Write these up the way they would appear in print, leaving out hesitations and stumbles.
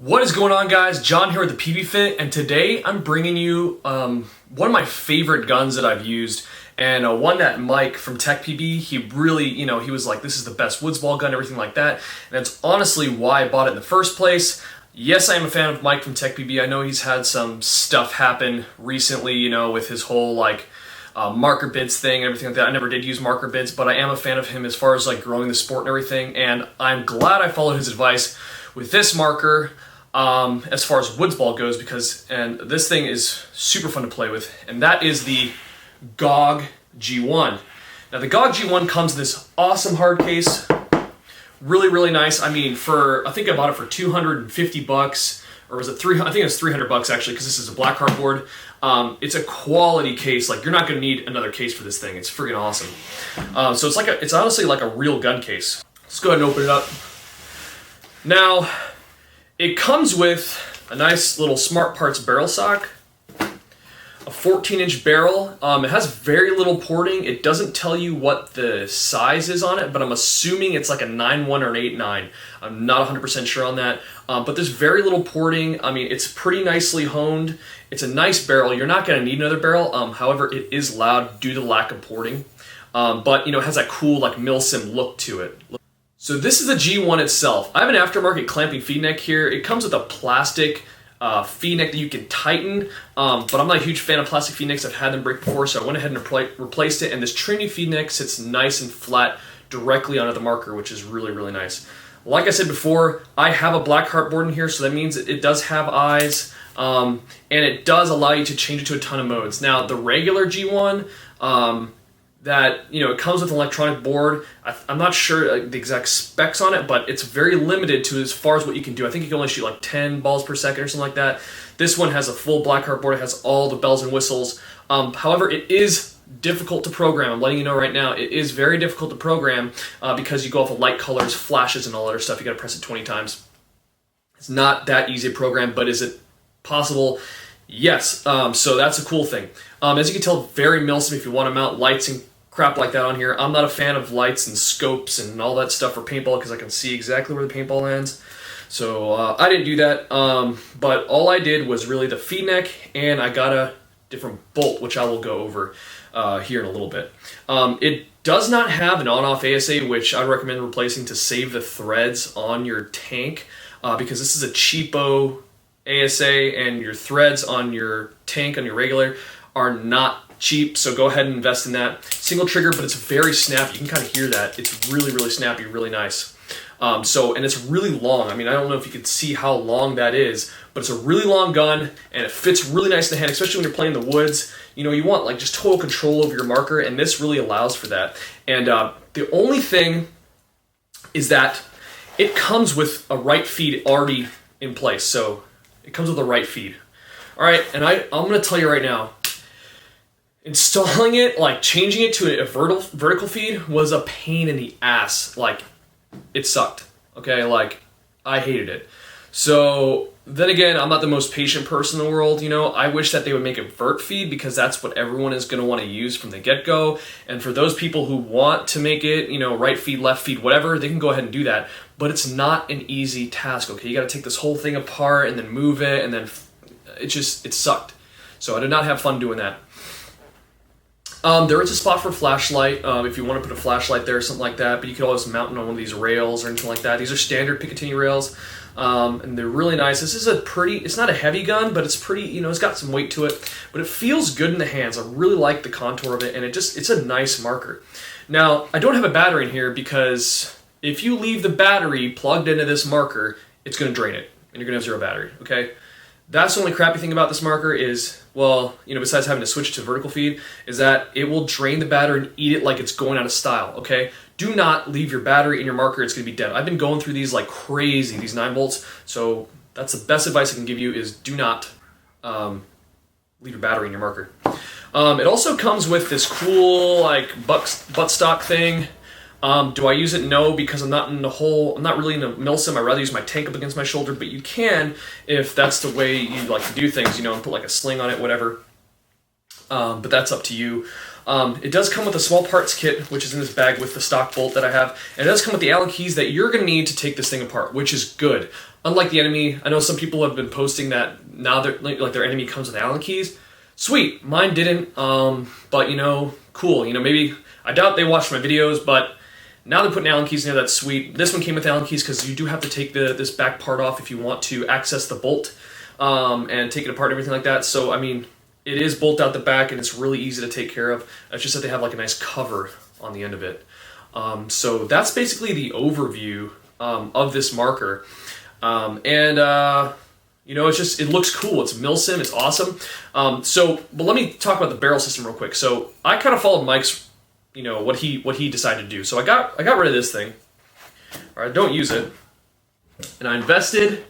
What is going on, guys? John here with the PBFit, and today I'm bringing you one of my favorite guns that I've used, and one that Mike from Tech PB, he really, he was like, this is the best woodsball gun, everything like that, and that's honestly why I bought it in the first place. Yes, I am a fan of Mike from Tech PB. I know he's had some stuff happen recently, with his whole marker bids thing and everything like that. I never did use marker bids, but I am a fan of him as far as growing the sport and everything, and I'm glad I followed his advice with this marker. As far as woodsball goes, and this thing is super fun to play with, and that is the GOG G-1. Now the GOG G-1 comes in this awesome hard case, really nice. I mean, I think I bought it for 250 bucks, or was it I think it was 300 bucks actually, because this is a black cardboard. It's a quality case. You're not going to need another case for this thing. It's freaking awesome. So it's honestly like a real gun case. Let's go ahead and open it up. Now, it comes with a nice little Smart Parts barrel sock, a 14-inch barrel. It has very little porting. It doesn't tell you what the size is on it, but I'm assuming it's like a 9.1 or an 8.9. I'm not 100% sure on that, but there's very little porting. I mean, it's pretty nicely honed. It's a nice barrel. You're not going to need another barrel. However, it is loud due to the lack of porting, but it has that cool milsim look to it. So this is the G1 itself. I have an aftermarket clamping feed neck here. It comes with a plastic feed neck that you can tighten, but I'm not a huge fan of plastic feed necks. I've had them break before, so I went ahead and replaced it, and this Trinity feed neck sits nice and flat directly onto the marker, which is really nice. Like I said before, I have a black heartboard in here, so that means it does have eyes, and it does allow you to change it to a ton of modes. Now, the regular G1, it comes with an electronic board. I'm not sure the exact specs on it, but it's very limited to as far as what you can do. I think you can only shoot 10 balls per second or something like that. This one has a full black heartboard. It has all the bells and whistles. However, it is difficult to program. I'm letting you know right now, it is very difficult to program because you go off of light colors, flashes, and all that other stuff. You got to press it 20 times. It's not that easy to program, but is it possible? Yes. So that's a cool thing. As you can tell, very milsim if you want to mount lights and crap like that on here. I'm not a fan of lights and scopes and all that stuff for paintball because I can see exactly where the paintball lands. So I didn't do that, but all I did was really the feed neck, and I got a different bolt, which I will go over here in a little bit. It does not have an on-off ASA, which I recommend replacing to save the threads on your tank, because this is a cheapo ASA, and your threads on your tank, on your regular, are not cheap, so go ahead and invest in that. Single trigger, but it's very snappy. You can kind of hear that. It's really snappy, really nice. And it's really long. I mean, I don't know if you can see how long that is, but it's a really long gun, and it fits really nice in the hand, especially when you're playing in the woods. You want just total control over your marker, and this really allows for that. And the only thing is that it comes with a right feed already in place, so it comes with a right feed. All right, and I'm going to tell you right now, installing it, changing it to a vertical feed was a pain in the ass. It sucked, okay? I hated it. So, then again, I'm not the most patient person in the world, I wish that they would make a vert feed, because that's what everyone is going to want to use from the get-go. And for those people who want to make it, right feed, left feed, whatever, they can go ahead and do that. But it's not an easy task, okay? You got to take this whole thing apart and then move it, and then it sucked. So I did not have fun doing that. There is a spot for a flashlight if you want to put a flashlight there or something like that, but you could always mount it on one of these rails or anything like that. These are standard Picatinny rails, and they're really nice. This is it's not a heavy gun, but it's pretty, it's got some weight to it, but it feels good in the hands. I really like the contour of it, and it's a nice marker. Now, I don't have a battery in here because if you leave the battery plugged into this marker, it's going to drain it, and you're going to have zero battery, okay? That's the only crappy thing about this marker is, besides having to switch to vertical feed, is that it will drain the battery and eat it like it's going out of style, okay? Do not leave your battery in your marker. It's going to be dead. I've been going through these like crazy, these 9 volts, so that's the best advice I can give you is do not leave your battery in your marker. It also comes with this cool buttstock thing. Do I use it? No, because I'm not really in a milsim. I'd rather use my tank up against my shoulder, but you can if that's the way you like to do things, and put a sling on it, whatever. But that's up to you. It does come with a small parts kit, which is in this bag with the stock bolt that I have, and it does come with the Allen keys that you're going to need to take this thing apart, which is good. Unlike the Enemy, I know some people have been posting that now like their Enemy comes with Allen keys. Sweet, mine didn't, but you know, cool. You know, maybe, I doubt they watched my videos, but now they're putting Allen keys in there, that's sweet. This one came with Allen keys because you do have to take this back part off if you want to access the bolt and take it apart and everything like that. So, I mean, it is bolt out the back and it's really easy to take care of. It's just that they have like a nice cover on the end of it. So that's basically the overview of this marker. You know, it's just, it looks cool. It's milsim, it's awesome. But let me talk about the barrel system real quick. So I kind of followed Mike's, you know, what he decided to do. So I got rid of this thing, or I don't use it, and I invested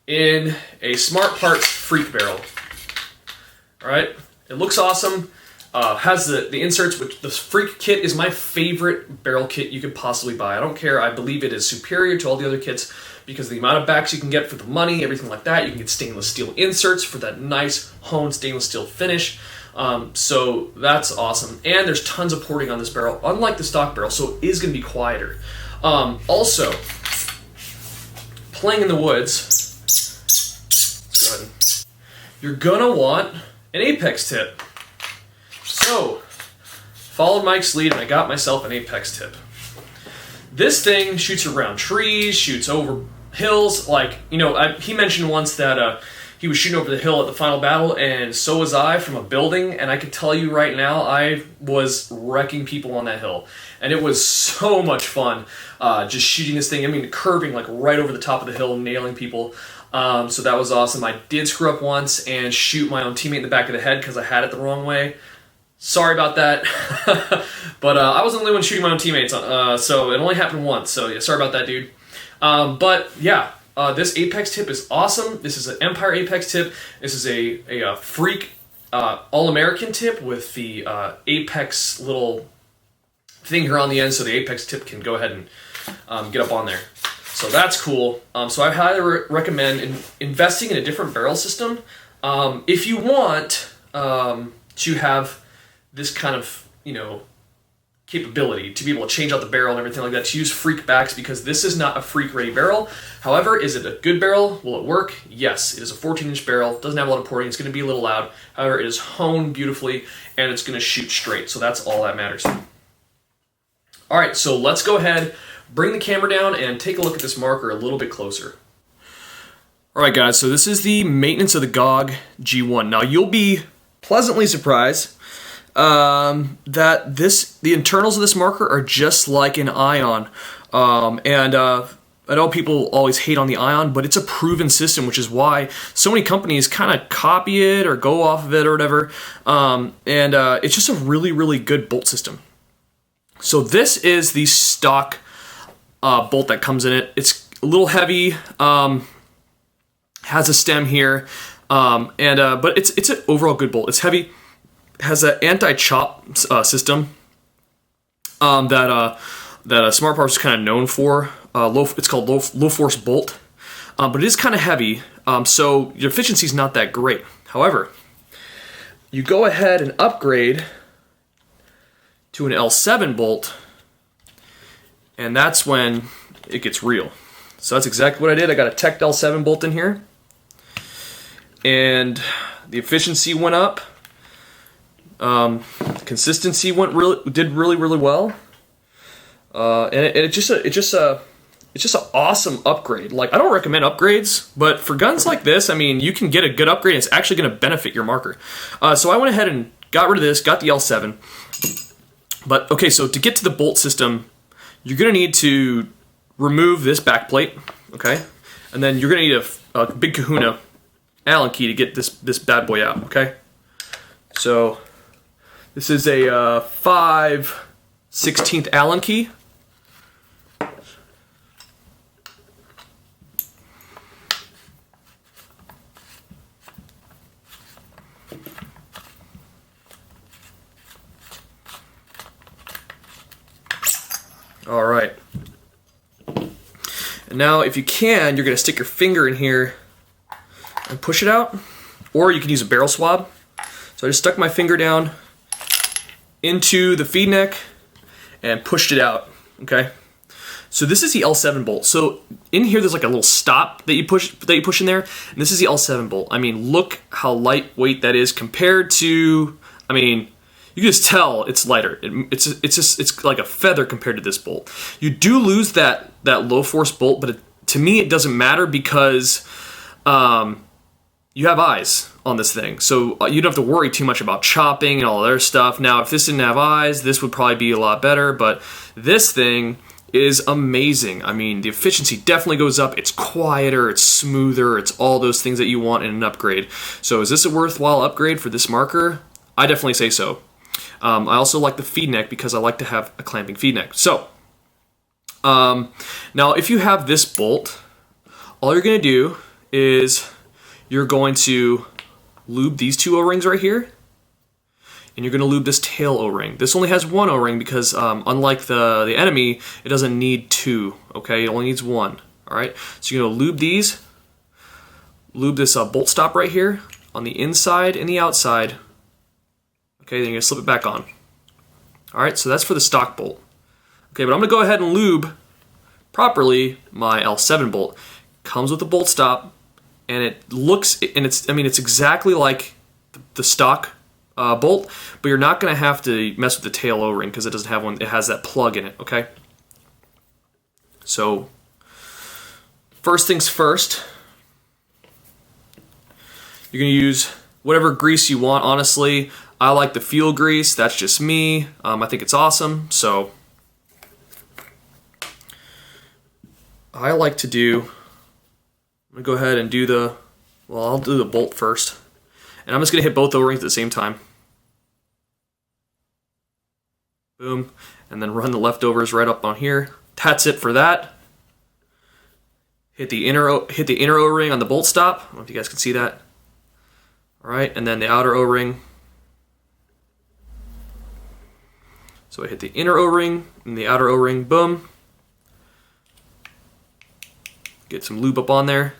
in a Smart Parts Freak barrel. All right, it looks awesome. Has the inserts, which the Freak kit is my favorite barrel kit you could possibly buy. I don't care. I believe it is superior to all the other kits because of the amount of backs you can get for the money, everything like that. You can get stainless steel inserts for that nice honed stainless steel finish. So that's awesome. And there's tons of porting on this barrel, unlike the stock barrel, so it is going to be quieter. Also, playing in the woods, go ahead. You're going to want an apex tip. So, followed Mike's lead and I got myself an apex tip. This thing shoots around trees, shoots over hills. Like, you know, he mentioned once that he was shooting over the hill at the final battle, and so was I from a building, and I can tell you right now, I was wrecking people on that hill. And it was so much fun just shooting this thing, I mean, curving like right over the top of the hill, nailing people. So that was awesome. I did screw up once and shoot my own teammate in the back of the head because I had it the wrong way. Sorry about that, but I wasn't the only one shooting my own teammates, so it only happened once, so yeah, sorry about that, dude. But yeah, this Apex tip is awesome. This is an Empire Apex tip. This is a Freak All-American tip with the Apex little thing here on the end, so the Apex tip can go ahead and get up on there. So that's cool. So I highly recommend investing in a different barrel system. If you want to have this kind of, you know, capability to be able to change out the barrel and everything like that, to use Freak backs, because this is not a Freak ready barrel. However, is it a good barrel? Will it work? Yes, it is a 14-inch barrel. Doesn't have a lot of porting. It's going to be a little loud. However, it is honed beautifully and it's going to shoot straight. So that's all that matters. All right, so let's go ahead, bring the camera down and take a look at this marker a little bit closer. All right, guys, so this is the maintenance of the GOG G-1. Now, you'll be pleasantly surprised that the internals of this marker are just like an ion. I know people always hate on the ion, but it's a proven system, which is why so many companies kind of copy it or go off of it or whatever. It's just a really, really good bolt system. So this is the stock bolt that comes in it. It's a little heavy, has a stem here, but it's an overall good bolt. It's heavy. Has an anti-chop system that Smart Parts is kind of known for. It's called low force bolt, but it is kind of heavy, so your efficiency is not that great. However, you go ahead and upgrade to an L7 bolt, and that's when it gets real. So that's exactly what I did. I got a Tech L7 bolt in here, and the efficiency went up. Consistency did really well, and it's just an awesome upgrade. Like, I don't recommend upgrades, but for guns like this, I mean, you can get a good upgrade. And it's actually going to benefit your marker. So I went ahead and got rid of this, got the L7. But okay, so to get to the bolt system, you're going to need to remove this back plate, okay, and then you're going to need a big Kahuna Allen key to get this bad boy out, okay. So this is a 5/16 Allen key. All right. And now, if you can, you're going to stick your finger in here and push it out, or you can use a barrel swab. So I just stuck my finger down into the feed neck and pushed it out, okay? So this is the L7 bolt. So in here, there's like a little stop that you push in there, and this is the L7 bolt. I mean, look how lightweight that is compared to, I mean, you can just tell it's lighter. It's like a feather compared to this bolt. You do lose that low force bolt, but to me it doesn't matter because you have eyes on this thing, so you don't have to worry too much about chopping and all their stuff. Now, if this didn't have eyes, this would probably be a lot better, but this thing is amazing. I mean, the efficiency definitely goes up. It's quieter, it's smoother, it's all those things that you want in an upgrade. So is this a worthwhile upgrade for this marker? I definitely say so. I also like the feed neck because I like to have a clamping feed neck. So, now if you have this bolt, all you're going to do is you're going to lube these two O-rings right here, and you're going to lube this tail O-ring. This only has one O-ring because unlike the enemy, it doesn't need two, okay? It only needs one, all right? So you're going to lube these, lube this bolt stop right here on the inside and the outside. Okay, then you're going to slip it back on. All right, so that's for the stock bolt. Okay, but I'm going to go ahead and lube properly my L7 bolt. Comes with a bolt stop, and it looks, and it's exactly like the stock bolt, but you're not going to have to mess with the tail O-ring because it doesn't have one. It has that plug in it. Okay. So first things first, you're going to use whatever grease you want. Honestly, I like the fuel grease. That's just me. I think it's awesome. So I like to do. I'm going to go ahead and do I'll do the bolt first. And I'm just going to hit both O-rings at the same time. Boom. And then run the leftovers right up on here. That's it for that. Hit the inner O-ring on the bolt stop. I don't know if you guys can see that. All right, and then the outer O-ring. So I hit the inner O-ring and the outer O-ring. Boom. Get some lube up on there.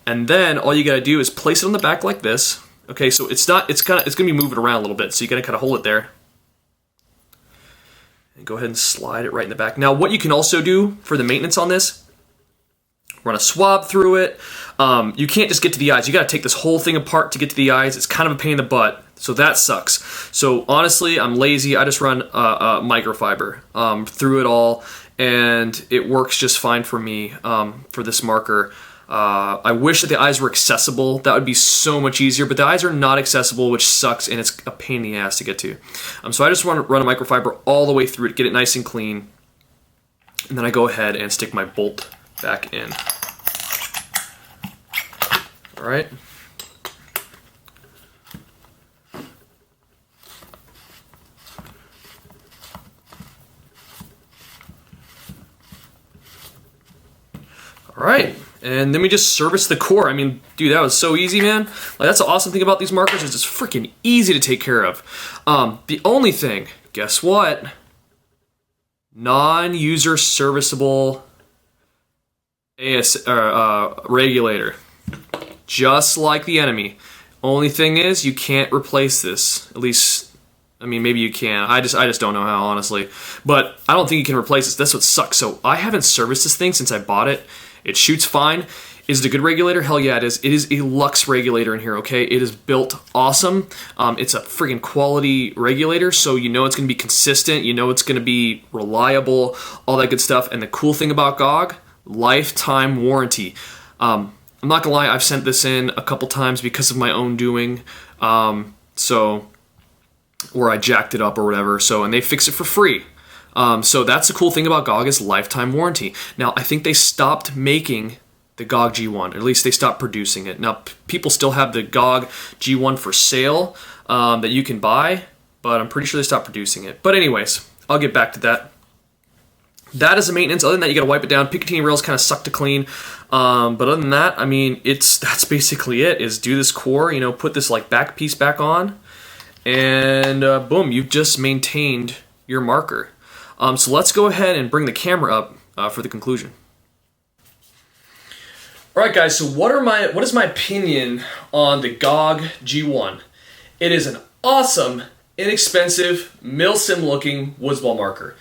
And then all you gotta do is place it on the back like this. Okay, so it's gonna be moving around a little bit, so you gotta kind of hold it there. And go ahead and slide it right in the back. Now, what you can also do for the maintenance on this, run a swab through it. You can't just get to the eyes. You gotta take this whole thing apart to get to the eyes. It's kind of a pain in the butt, so that sucks. So honestly, I'm lazy. I just run microfiber through it all, and it works just fine for me for this marker. I wish that the eyes were accessible. That would be so much easier, but the eyes are not accessible, which sucks, and it's a pain in the ass to get to. So I just run a microfiber all the way through it, get it nice and clean, and then I go ahead and stick my bolt back in. All right. All right. And then we just service the core. I mean, dude, that was so easy, man. Like, that's the awesome thing about these markers is it's freaking easy to take care of. The only thing, guess what? Non-user serviceable regulator. Just like the enemy. Only thing is, you can't replace this. At least, I mean, maybe you can. I just don't know how, honestly. But I don't think you can replace this. That's what sucks. So I haven't serviced this thing since I bought it. It shoots fine. Is it a good regulator? Hell yeah, it is. It is a Lux regulator in here, okay? It is built awesome. It's a friggin' quality regulator, so you know it's going to be consistent. You know it's going to be reliable, all that good stuff. And the cool thing about GOG, lifetime warranty. I'm not going to lie, I've sent this in a couple times because of my own doing. Where I jacked it up or whatever, and they fix it for free. So that's the cool thing about GOG is lifetime warranty. Now, I think they stopped making the GOG G-1, or at least they stopped producing it. Now, people still have the GOG G-1 for sale that you can buy, but I'm pretty sure they stopped producing it. But anyways, I'll get back to that. That is the maintenance. Other than that, you got to wipe it down. Picatinny rails kind of suck to clean. But other than that, I mean, that's basically it, is do this core, put this like back piece back on, and boom, you've just maintained your marker. So let's go ahead and bring the camera up for the conclusion. All right, guys. So what is my opinion on the GOG G-1? It is an awesome inexpensive, milsim looking woodsball marker.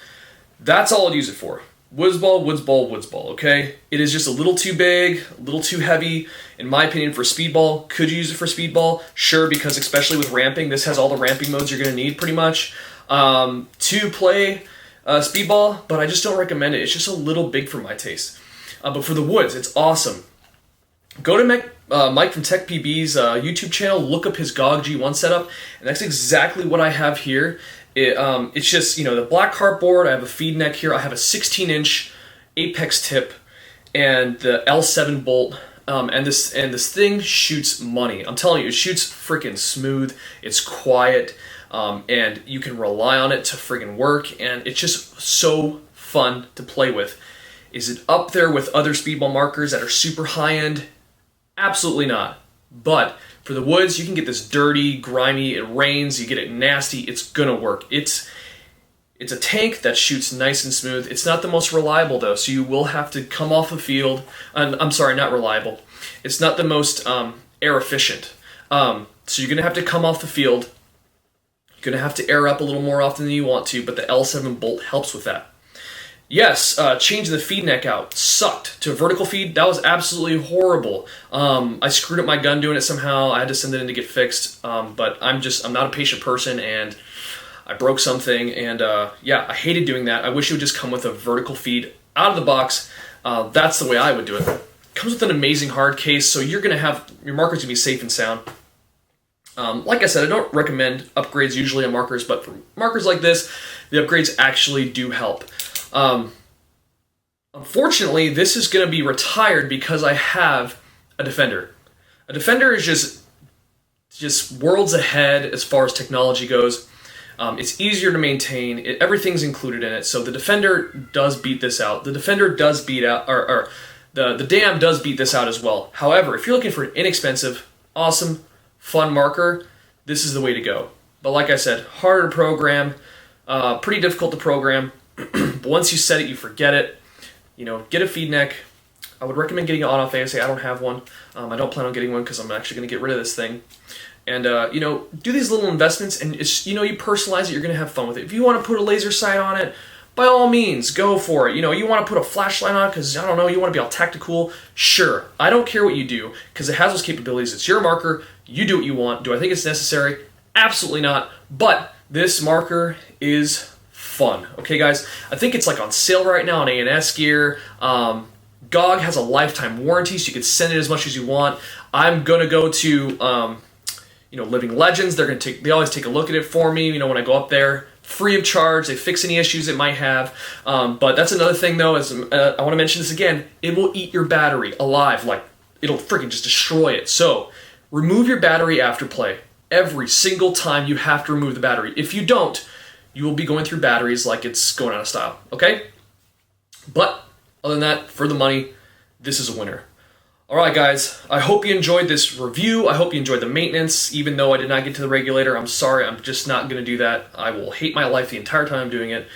That's all I'd use it for. Woodsball, woodsball, woodsball, okay? It is just a little too big, a little too heavy, in my opinion, for speedball. Could you use it for speedball? Sure, because especially with ramping, this has all the ramping modes you're going to need pretty much to play speedball, but I just don't recommend it. It's just a little big for my taste. But for the woods, it's awesome. Go to Mike from Tech PB's YouTube channel, look up his GOG G-1 setup, and that's exactly what I have here. It's just, the black cardboard, I have a feed neck here, I have a 16-inch apex tip, and the L7 bolt, and this thing shoots money. I'm telling you, it shoots freaking smooth, it's quiet, and you can rely on it to friggin' work, and it's just so fun to play with. Is it up there with other speedball markers that are super high-end? Absolutely not. But for the woods, you can get this dirty, grimy, it rains, you get it nasty, it's gonna work. It's a tank that shoots nice and smooth. It's not the most reliable though, so you will have to come off the field. I'm sorry, not reliable. It's not the most air efficient. So you're gonna have to come off the field. You're gonna have to air up a little more often than you want to, but the L7 bolt helps with that. Yes, changing the feed neck out sucked. To a vertical feed, that was absolutely horrible. I screwed up my gun doing it somehow. I had to send it in to get fixed, but I'm not a patient person, and I broke something, and yeah, I hated doing that. I wish it would just come with a vertical feed out of the box. That's the way I would do it. Comes with an amazing hard case, so you're gonna have your markers gonna be safe and sound. Like I said, I don't recommend upgrades usually on markers, but for markers like this, the upgrades actually do help. Unfortunately, this is going to be retired because I have a Defender. A Defender is just worlds ahead as far as technology goes. It's easier to maintain. Everything's included in it, so the Defender does beat this out. The Defender does beat out, or the Dam does beat this out as well. However, if you're looking for an inexpensive, awesome, fun marker, this is the way to go. But like I said, harder to program, pretty difficult to program. But once you set it, you forget it. Get a feed neck. I would recommend getting an on-off ASA. I don't have one. I don't plan on getting one because I'm actually going to get rid of this thing. And, do these little investments, and you personalize it. You're going to have fun with it. If you want to put a laser sight on it, by all means, go for it. You want to put a flashlight on it because, I don't know, you want to be all tactical. Sure. I don't care what you do because it has those capabilities. It's your marker. You do what you want. Do I think it's necessary? Absolutely not. But this marker is fun. Okay, guys, I think it's like on sale right now on A&S gear. GOG has a lifetime warranty, so you can send it as much as you want. I'm gonna go to Living Legends. They always take a look at it for me. When I go up there, free of charge. They fix any issues it might have. But that's another thing though. Is I want to mention this again. It will eat your battery alive. Like it'll freaking just destroy it. So remove your battery after play. Every single time you have to remove the battery. If you don't, you will be going through batteries like it's going out of style, okay? But other than that, for the money, this is a winner. All right, guys, I hope you enjoyed this review. I hope you enjoyed the maintenance. Even though I did not get to the regulator, I'm sorry, I'm just not going to do that. I will hate my life the entire time I'm doing it.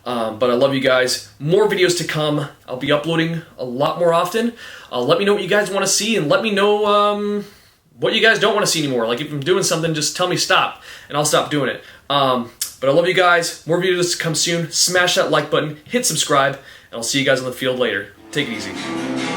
But I love you guys. More videos to come. I'll be uploading a lot more often. Let me know what you guys want to see, and let me know what you guys don't want to see anymore. Like if I'm doing something, just tell me stop, and I'll stop doing it. But I love you guys. More videos to come soon. Smash that like button, hit subscribe, and I'll see you guys on the field later. Take it easy.